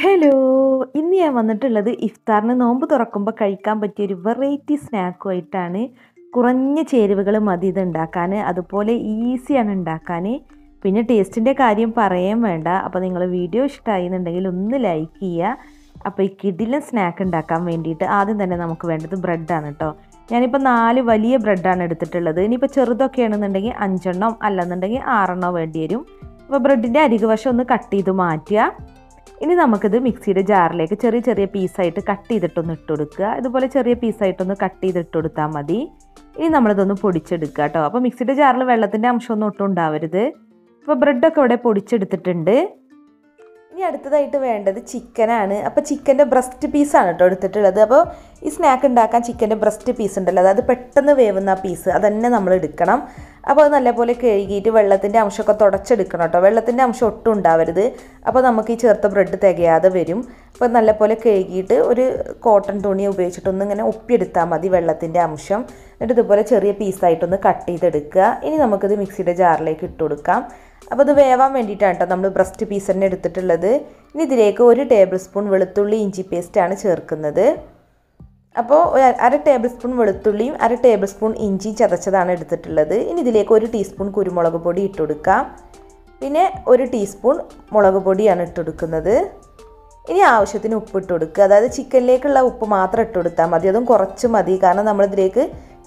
Hello! ഇന്ന് ഞാൻ വന്നിട്ടുള്ളത് ഇഫ്താറിന് നോമ്പ് തുറക്കുമ്പോൾ കഴിക്കാൻ പറ്റിയ ഒരു വെറൈറ്റി സ്നാക്കുമായിട്ടാണ്. കുറഞ്ഞ ചേരുവകൾ മതി ഇത് ഉണ്ടാക്കാൻ, അതുപോലെ ഈസിയാണ് ഉണ്ടാക്കാൻ. പിന്നെ ടേസ്റ്റിൻ്റെ കാര്യം പറയാൻ വേണ്ട. അപ്പോൾ നിങ്ങൾ വീഡിയോ ഇഷ്ടമായി എന്നുണ്ടെങ്കിൽ ഒന്ന് ലൈക്ക് ചെയ്യുക. അപ്പോൾ ഈ കിടിലൻ സ്നാക്ക് ഉണ്ടാക്കാൻ വേണ്ടിയിട്ട് ആദ്യം തന്നെ നമുക്ക് വേണ്ടത് ബ്രെഡാണ് കേട്ടോ. ഞാനിപ്പോൾ 4 വലിയ ബ്രെഡാണ് എടുത്തിട്ടുള്ളത്. ഇനിയിപ്പോൾ ചെറുതൊക്കെ ആണെന്നുണ്ടെങ്കിൽ 5 എണ്ണം അല്ലെന്നുണ്ടെങ്കിൽ 6 എണ്ണം വേണ്ടി വരും. അപ്പോൾ ബ്രെഡിൻ്റെ അരികുവശം ഒന്ന് കട്ട് ചെയ്ത് മാറ്റുക. ഇനി നമുക്കിത് മിക്സിയുടെ ജാറിലേക്ക് ചെറിയ ചെറിയ പീസായിട്ട് കട്ട് ചെയ്തിട്ടൊന്ന് ഇട്ട് കൊടുക്കുക. ഇതുപോലെ ചെറിയ പീസായിട്ടൊന്ന് കട്ട് ചെയ്തിട്ട് കൊടുത്താൽ മതി. ഇനി നമ്മളിതൊന്ന് പൊടിച്ചെടുക്കുക കേട്ടോ. അപ്പോൾ മിക്സിയുടെ ജാറിൽ വെള്ളത്തിൻ്റെ അംശമൊന്നും ഒട്ടും ഉണ്ടാവരുത്. അപ്പോൾ ബ്രെഡൊക്കെ ഇവിടെ പൊടിച്ചെടുത്തിട്ടുണ്ട്. ഇനി അടുത്തതായിട്ട് വേണ്ടത് ചിക്കനാണ്. അപ്പോൾ ചിക്കൻ്റെ ബ്രസ്റ്റ് പീസാണ് കേട്ടോ എടുത്തിട്ടുള്ളത്. അപ്പോൾ ഈ സ്നാക്ക് ഉണ്ടാക്കാൻ ചിക്കൻ്റെ ബ്രസ്റ്റ് പീസ് ഉണ്ടല്ലോ, അതായത് പെട്ടെന്ന് വേവുന്ന ആ പീസ് അതന്നെ നമ്മൾ എടുക്കണം. അപ്പോൾ അത് നല്ലപോലെ കഴുകിയിട്ട് വെള്ളത്തിൻ്റെ അംശമൊക്കെ തുടച്ചെടുക്കണം കേട്ടോ. വെള്ളത്തിൻ്റെ അംശം ഒട്ടും ഉണ്ടാവരുത്. അപ്പോൾ നമുക്ക് ഈ ചേർത്ത ബ്രെഡ് തികയാതെ വരും. അപ്പോൾ നല്ലപോലെ കഴുകിയിട്ട് ഒരു കോട്ടൺ തുണി ഉപയോഗിച്ചിട്ടൊന്ന് ഇങ്ങനെ ഒപ്പിയെടുത്താൽ മതി വെള്ളത്തിൻ്റെ അംശം. എന്നിട്ട് ഇതുപോലെ ചെറിയ പീസായിട്ടൊന്ന് കട്ട് ചെയ്തെടുക്കുക. ഇനി നമുക്കിത് മിക്സിയുടെ ജാറിലേക്ക് ഇട്ട് കൊടുക്കാം. അപ്പോൾ ഇത് വേവാൻ വേണ്ടിയിട്ടാണ് കേട്ടോ നമ്മൾ ബ്രസ്റ്റ് പീസ് തന്നെ എടുത്തിട്ടുള്ളത്. ഇനി ഇതിലേക്ക് 1 ടേബിൾ സ്പൂൺ വെളുത്തുള്ളി ഇഞ്ചി പേസ്റ്റാണ് ചേർക്കുന്നത്. അപ്പോൾ 1/2 ടേബിൾ സ്പൂൺ വെളുത്തുള്ളിയും 1/2 ടേബിൾ സ്പൂൺ ഇഞ്ചിയും ചതച്ചതാണ് എടുത്തിട്ടുള്ളത്. ഇനി ഇതിലേക്ക് 1 ടീസ്പൂൺ കുരുമുളക് പൊടി ഇട്ട് കൊടുക്കാം. പിന്നെ 1 ടീസ്പൂൺ മുളക് പൊടിയാണ് ഇട്ട് കൊടുക്കുന്നത്. ഇനി ആവശ്യത്തിന് ഉപ്പ് ഇട്ട് കൊടുക്കുക. അതായത് ചിക്കനിലേക്കുള്ള ഉപ്പ് മാത്രം ഇട്ട് കൊടുത്താൽ മതി. അതും കുറച്ച് മതി, കാരണം നമ്മളിതിലേക്ക്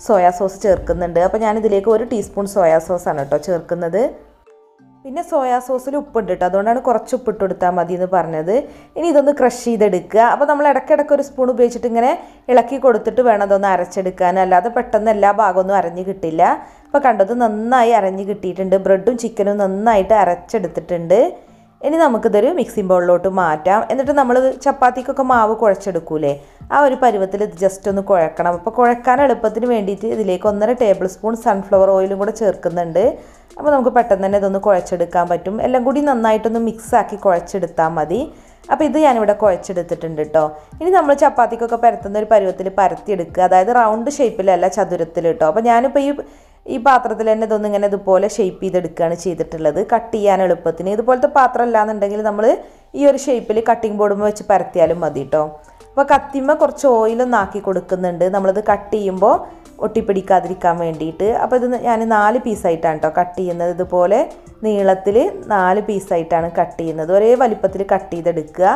സോയാ സോസ് ചേർക്കുന്നുണ്ട്. അപ്പോൾ ഞാനിതിലേക്ക് 1 ടീസ്പൂൺ സോയാ സോസാണ് കേട്ടോ ചേർക്കുന്നത്. പിന്നെ സോയാ സോസിൽ ഉപ്പുണ്ട് കേട്ടോ, അതുകൊണ്ടാണ് കുറച്ച് ഉപ്പിട്ട് കൊടുത്താൽ മതി എന്ന് പറഞ്ഞത്. ഇനി ഇതൊന്ന് ക്രഷ് ചെയ്തെടുക്കുക. അപ്പോൾ നമ്മൾ ഇടയ്ക്കിടയ്ക്ക് ഒരു സ്പൂൺ ഉപയോഗിച്ചിട്ട് ഇങ്ങനെ ഇളക്കി കൊടുത്തിട്ട് വേണം അതൊന്ന് അരച്ചെടുക്കാൻ, അല്ലാതെ പെട്ടെന്ന് എല്ലാ ഭാഗമൊന്നും അരഞ്ഞ് കിട്ടില്ല. അപ്പോൾ കണ്ടത് നന്നായി അരഞ്ഞ് കിട്ടിയിട്ടുണ്ട്. ബ്രെഡും ചിക്കനും നന്നായിട്ട് അരച്ചെടുത്തിട്ടുണ്ട്. ഇനി നമുക്കിതൊരു മിക്സിംഗ് ബൗളിലോട്ട് മാറ്റാം. എന്നിട്ട് നമ്മൾ ചപ്പാത്തിക്കൊക്കെ മാവ് കുഴച്ചെടുക്കൂലേ, ആ ഒരു പരുവത്തിൽ ഇത് ജസ്റ്റ് ഒന്ന് കുഴക്കണം. അപ്പോൾ കുഴക്കാൻ എളുപ്പത്തിന് വേണ്ടിയിട്ട് ഇതിലേക്ക് 1.5 ടേബിൾ സ്പൂൺ സൺഫ്ലവർ ഓയിലും കൂടെ ചേർക്കുന്നുണ്ട്. അപ്പോൾ നമുക്ക് പെട്ടെന്ന് തന്നെ ഇതൊന്ന് കുഴച്ചെടുക്കാൻ പറ്റും. എല്ലാം കൂടി നന്നായിട്ടൊന്ന് മിക്സാക്കി കുഴച്ചെടുത്താൽ മതി. അപ്പോൾ ഇത് ഞാനിവിടെ കുഴച്ചെടുത്തിട്ടുണ്ട് കേട്ടോ. ഇനി നമ്മൾ ചപ്പാത്തിക്കൊക്കെ പരത്തുന്ന ഒരു പരുവത്തിൽ പരത്തിയെടുക്കുക. അതായത് റൗണ്ട് ഷേപ്പിലല്ല, ചതുരത്തിൽ കേട്ടോ. അപ്പോൾ ഞാനിപ്പോൾ ഈ പാത്രത്തിൽ തന്നെ ഇതൊന്നിങ്ങനെ ഇതുപോലെ ഷേപ്പ് ചെയ്തെടുക്കുകയാണ് ചെയ്തിട്ടുള്ളത്, കട്ട് ചെയ്യാൻ എളുപ്പത്തിന്. ഇതുപോലത്തെ പാത്രം അല്ലാന്നുണ്ടെങ്കിൽ നമ്മൾ ഈ ഒരു ഷേപ്പിൽ കട്ടിംഗ് ബോർഡുമ്പോൾ വെച്ച് പരത്തിയാലും മതി കേട്ടോ. അപ്പോൾ കത്തിമ്മ കുറച്ച് ഓയിലൊന്നും ആക്കി കൊടുക്കുന്നുണ്ട് നമ്മളിത് കട്ട് ചെയ്യുമ്പോൾ ഒട്ടിപ്പിടിക്കാതിരിക്കാൻ വേണ്ടിയിട്ട്. അപ്പോൾ ഇത് ഞാൻ 4 പീസായിട്ടാണ് കേട്ടോ കട്ട് ചെയ്യുന്നത്. ഇതുപോലെ നീളത്തിൽ 4 പീസായിട്ടാണ് കട്ട് ചെയ്യുന്നത്. ഒരേ വലിപ്പത്തിൽ കട്ട് ചെയ്തെടുക്കുക.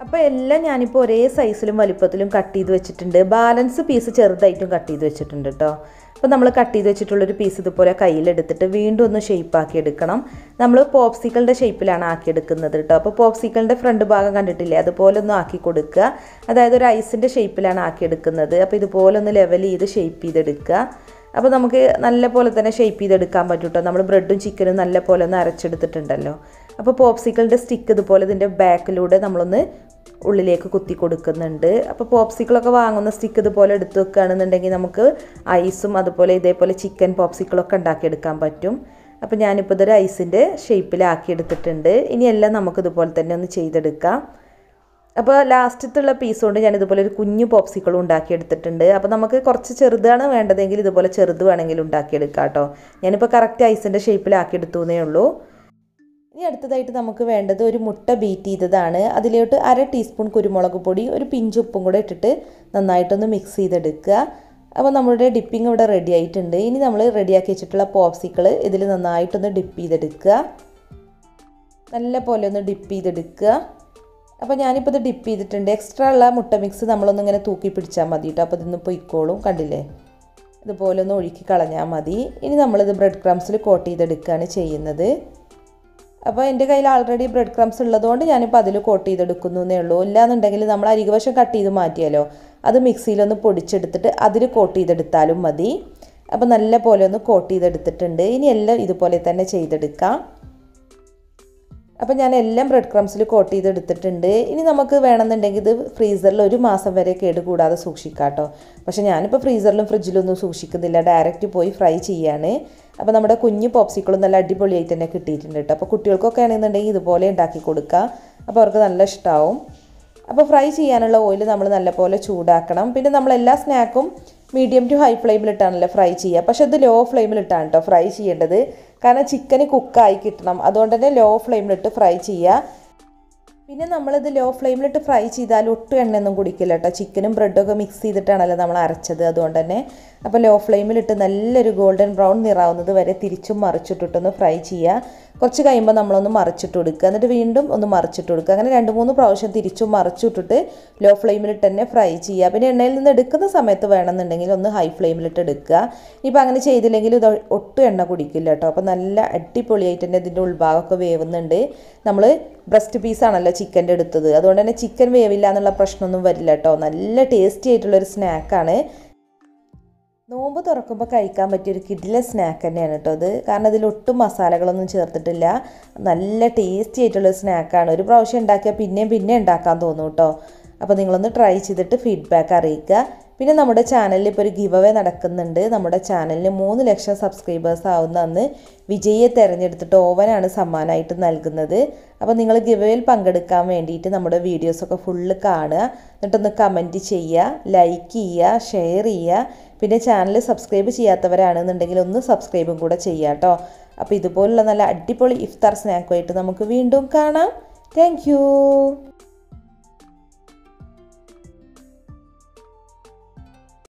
അപ്പോൾ എല്ലാം ഞാനിപ്പോൾ ഒരേ സൈസിലും വലിപ്പത്തിലും കട്ട് ചെയ്ത് വെച്ചിട്ടുണ്ട്. ബാലൻസ് പീസ് ചെറുതായിട്ടും കട്ട് ചെയ്ത് വെച്ചിട്ടുണ്ട് കേട്ടോ. അപ്പോൾ നമ്മൾ കട്ട് ചെയ്ത് വെച്ചിട്ടുള്ളൊരു പീസ് ഇതുപോലെ കയ്യിലെടുത്തിട്ട് വീണ്ടും ഒന്ന് ഷേപ്പാക്കി എടുക്കണം. നമ്മൾ പോപ്സിക്കളുടെ ഷേപ്പിലാണ് ആക്കിയെടുക്കുന്നത് കേട്ടോ. അപ്പോൾ പോപ്സിക്കളുടെ ഫ്രണ്ട് ഭാഗം കണ്ടിട്ടില്ലേ, അതുപോലെ ഒന്ന് ആക്കി കൊടുക്കുക. അതായത് ഒരു ഐസിൻ്റെ ഷേപ്പിലാണ് ആക്കിയെടുക്കുന്നത്. അപ്പോൾ ഇതുപോലെ ഒന്ന് ലെവൽ ചെയ്ത് ഷേപ്പ് ചെയ്തെടുക്കുക. അപ്പോൾ നമുക്ക് നല്ല പോലെ തന്നെ ഷേപ്പ് ചെയ്തെടുക്കാൻ പറ്റും കേട്ടോ. നമ്മൾ ബ്രെഡും ചിക്കനും നല്ല പോലെ ഒന്ന് അരച്ചെടുത്തിട്ടുണ്ടല്ലോ. അപ്പോൾ പോപ്സിക്കളുടെ സ്റ്റിക്ക് ഇതുപോലെ ഇതിൻ്റെ ബാക്കിലൂടെ നമ്മളൊന്ന് ഉള്ളിലേക്ക് കുത്തി കൊടുക്കുന്നുണ്ട്. അപ്പോൾ പോപ്സിക്കിളൊക്കെ വാങ്ങുന്ന സ്റ്റിക്ക് ഇതുപോലെ എടുത്ത് വെക്കുകയാണെന്നുണ്ടെങ്കിൽ നമുക്ക് ഐസും അതുപോലെ ഇതേപോലെ ചിക്കൻ പോപ്സിക്കിളൊക്കെ ഉണ്ടാക്കിയെടുക്കാൻ പറ്റും. അപ്പോൾ ഞാനിപ്പോൾ ഇതൊരു ഐസിൻ്റെ ഷേപ്പിലാക്കി എടുത്തിട്ടുണ്ട്. ഇനിയെല്ലാം നമുക്കിതുപോലെ തന്നെ ഒന്ന് ചെയ്തെടുക്കാം. അപ്പോൾ ലാസ്റ്റത്തുള്ള പീസ് കൊണ്ട് ഞാനിതുപോലെ ഒരു കുഞ്ഞു പോപ്സിക്കിളും ഉണ്ടാക്കിയെടുത്തിട്ടുണ്ട്. അപ്പോൾ നമുക്ക് കുറച്ച് ചെറുതാണ് വേണ്ടതെങ്കിൽ ഇതുപോലെ ചെറുത് വേണമെങ്കിൽ ഉണ്ടാക്കിയെടുക്കാം കേട്ടോ. ഞാനിപ്പോൾ കറക്റ്റ് ഐസിൻ്റെ ഷേപ്പിലാക്കിയെടുത്തു എന്നേ ഉള്ളൂ. ഇനി അടുത്തതായിട്ട് നമുക്ക് വേണ്ടത് ഒരു മുട്ട ബീറ്റ് ചെയ്തതാണ്. അതിലോട്ട് 1/2 ടീസ്പൂൺ കുരുമുളക് പൊടി, ഒരു പിഞ്ച് ഉപ്പും കൂടെ ഇട്ടിട്ട് നന്നായിട്ടൊന്ന് മിക്സ് ചെയ്തെടുക്കുക. അപ്പോൾ നമ്മുടെ ഡിപ്പിംഗ് ഇവിടെ റെഡി ആയിട്ടുണ്ട്. ഇനി നമ്മൾ റെഡിയാക്കി വെച്ചിട്ടുള്ള പോപ്സിക്കിൾ ഇതിൽ നന്നായിട്ടൊന്ന് ഡിപ്പ് ചെയ്തെടുക്കുക. നല്ല പോലെ ഒന്ന് ഡിപ്പ് ചെയ്തെടുക്കുക. അപ്പോൾ ഞാനിപ്പോൾ ഇത് ഡിപ്പ് ചെയ്തിട്ടുണ്ട്. എക്സ്ട്രാ ഉള്ള മുട്ട മിക്സ് നമ്മളൊന്നിങ്ങനെ തൂക്കി പിടിച്ചാൽ മതി കേട്ടോ. അപ്പോൾ ഇതൊന്ന് പൊയ്ക്കോളും, കണ്ടില്ലേ, ഇതുപോലെ ഒന്ന് ഒഴുക്കി കളഞ്ഞാൽ മതി. ഇനി നമ്മളിത് ബ്രെഡ് ക്രംസിൽ കോട്ട് ചെയ്തെടുക്കുകയാണ് ചെയ്യുന്നത്. അപ്പോൾ എൻ്റെ കയ്യിൽ ആൾറെഡി ബ്രെഡ് ക്രംസ് ഉള്ളതുകൊണ്ട് ഞാനിപ്പോൾ അതിൽ കോട്ട് ചെയ്തെടുക്കുന്നു എന്നേ ഉള്ളൂ. ഇല്ലാന്നുണ്ടെങ്കിൽ നമ്മൾ അരികുവശം കട്ട് ചെയ്ത് മാറ്റിയാലോ, അത് മിക്സിയിലൊന്ന് പൊടിച്ചെടുത്തിട്ട് അതിൽ കോട്ട് ചെയ്തെടുത്താലും മതി. അപ്പോൾ നല്ല പോലെ ഒന്ന് കോട്ട് ചെയ്തെടുത്തിട്ടുണ്ട്. ഇനി എല്ലാം ഇതുപോലെ തന്നെ ചെയ്തെടുക്കാം. അപ്പോൾ ഞാൻ എല്ലാം ബ്രെഡ് ക്രംസിൽ കോട്ട് ചെയ്തെടുത്തിട്ടുണ്ട്. ഇനി നമുക്ക് വേണമെന്നുണ്ടെങ്കിൽ ഇത് ഫ്രീസറിൽ 1 മാസം വരെ കേടുകൂടാതെ സൂക്ഷിക്കാം കേട്ടോ. പക്ഷേ ഞാനിപ്പോൾ ഫ്രീസറിലും ഫ്രിഡ്ജിലൊന്നും സൂക്ഷിക്കുന്നില്ല, ഡയറക്റ്റ് പോയി ഫ്രൈ ചെയ്യാണ്. അപ്പോൾ നമ്മുടെ കുഞ്ഞു പോപ്സിക്കിളും നല്ല അടിപൊളിയായിട്ട് തന്നെ കിട്ടിയിട്ടുണ്ട് കേട്ടോ. അപ്പോൾ കുട്ടികൾക്കൊക്കെ ആണെന്നുണ്ടെങ്കിൽ ഇതുപോലെ ഉണ്ടാക്കി കൊടുക്കുക. അപ്പോൾ അവർക്ക് നല്ല ഇഷ്ടമാവും. അപ്പോൾ ഫ്രൈ ചെയ്യാനുള്ള ഓയിൽ നമ്മൾ നല്ലപോലെ ചൂടാക്കണം. പിന്നെ നമ്മൾ എല്ലാ സ്നാക്കും മീഡിയം ടു ഹൈ ഫ്ലെയിമിലിട്ടാണല്ലോ ഫ്രൈ ചെയ്യുക. പക്ഷേ ഇത് ലോ ഫ്ലെയിമിലിട്ടാണ് കേട്ടോ ഫ്രൈ ചെയ്യേണ്ടത്. കാരണം ചിക്കന് കുക്കായി കിട്ടണം. അതുകൊണ്ട് തന്നെ ലോ ഫ്ലെയിമിലിട്ട് ഫ്രൈ ചെയ്യുക. പിന്നെ നമ്മളിത് ലോ ഫ്ലെയിമിലിട്ട് ഫ്രൈ ചെയ്താൽ ഒട്ടും എണ്ണയൊന്നും കുടിക്കില്ല കേട്ടോ. ചിക്കനും ബ്രെഡൊക്കെ മിക്സ് ചെയ്തിട്ടാണല്ലോ നമ്മൾ അരച്ചത്, അതുകൊണ്ട് തന്നെ. അപ്പോൾ ലോ ഫ്ലെയിമിലിട്ട് നല്ലൊരു ഗോൾഡൻ ബ്രൗൺ നിറാവുന്നത് വരെ തിരിച്ചും മറിച്ചിട്ടിട്ടൊന്ന് ഫ്രൈ ചെയ്യുക. കുറച്ച് കഴിയുമ്പോൾ നമ്മളൊന്ന് മറിച്ചിട്ട് കൊടുക്കുക, എന്നിട്ട് വീണ്ടും ഒന്ന് മറിച്ചിട്ട് കൊടുക്കുക. അങ്ങനെ 2-3 പ്രാവശ്യം തിരിച്ചും മറിച്ചിട്ടിട്ട് ലോ ഫ്ലെയിമിലിട്ട് തന്നെ ഫ്രൈ ചെയ്യുക. പിന്നെ എണ്ണയിൽ നിന്ന് എടുക്കുന്ന സമയത്ത് വേണമെന്നുണ്ടെങ്കിൽ ഒന്ന് ഹൈ ഫ്ലെയിമിലിട്ട് എടുക്കുക. ഇപ്പോൾ അങ്ങനെ ചെയ്തില്ലെങ്കിൽ ഇത് ഒട്ടും എണ്ണ കുടിക്കില്ല കേട്ടോ. അപ്പോൾ നല്ല അടിപൊളിയായിട്ട് തന്നെ ഇതിൻ്റെ ഉൾഭാഗമൊക്കെ വേവുന്നുണ്ട്. നമ്മൾ ബ്രസ്റ്റ് പീസാണല്ലോ ചിക്കൻ്റെ എടുത്തത്, അതുകൊണ്ട് തന്നെ ചിക്കൻ വേവില്ല എന്നുള്ള പ്രശ്നമൊന്നും വരില്ല കേട്ടോ. നല്ല ടേസ്റ്റി ആയിട്ടുള്ളൊരു സ്നാക്കാണ്. നോമ്പ് തുറക്കുമ്പോൾ കഴിക്കാൻ പറ്റിയൊരു കിടില സ്നാക്ക് തന്നെയാണ് കേട്ടോ അത്. കാരണം അതിലൊട്ടും മസാലകളൊന്നും ചേർത്തിട്ടില്ല. നല്ല ടേസ്റ്റി ആയിട്ടുള്ളൊരു സ്നാക്കാണ്. ഒരു പ്രാവശ്യം ഉണ്ടാക്കിയാൽ പിന്നെയും ഉണ്ടാക്കാൻ തോന്നും കേട്ടോ. അപ്പോൾ നിങ്ങളൊന്ന് ട്രൈ ചെയ്തിട്ട് ഫീഡ്ബാക്ക് അറിയിക്കുക. പിന്നെ നമ്മുടെ ചാനലിൽ ഇപ്പോൾ ഒരു ഗിവ് അവേ നടക്കുന്നുണ്ട്. നമ്മുടെ ചാനലിന് 3 ലക്ഷം സബ്സ്ക്രൈബേഴ്സ് ആവുന്ന അന്ന് വിജയിയെ തിരഞ്ഞെടുത്തിട്ട് ഓവനാണ് സമ്മാനമായിട്ട് നൽകുന്നത്. അപ്പോൾ നിങ്ങൾ ഗിവ് അവേയിൽ പങ്കെടുക്കാൻ വേണ്ടിയിട്ട് നമ്മുടെ വീഡിയോസൊക്കെ ഫുള്ള് കാണുക, എന്നിട്ടൊന്ന് കമൻറ്റ് ചെയ്യുക, ലൈക്ക് ചെയ്യുക, ഷെയർ ചെയ്യുക. പിന്നെ ചാനൽ സബ്സ്ക്രൈബ് ചെയ്യാത്തവരാണെന്നുണ്ടെങ്കിൽ ഒന്ന് സബ്സ്ക്രൈബും കൂടെ ചെയ്യുക കേട്ടോ. അപ്പോൾ ഇതുപോലുള്ള നല്ല അടിപൊളി ഇഫ്താർ സ്നാക്കുമായിട്ട് നമുക്ക് വീണ്ടും കാണാം. താങ്ക്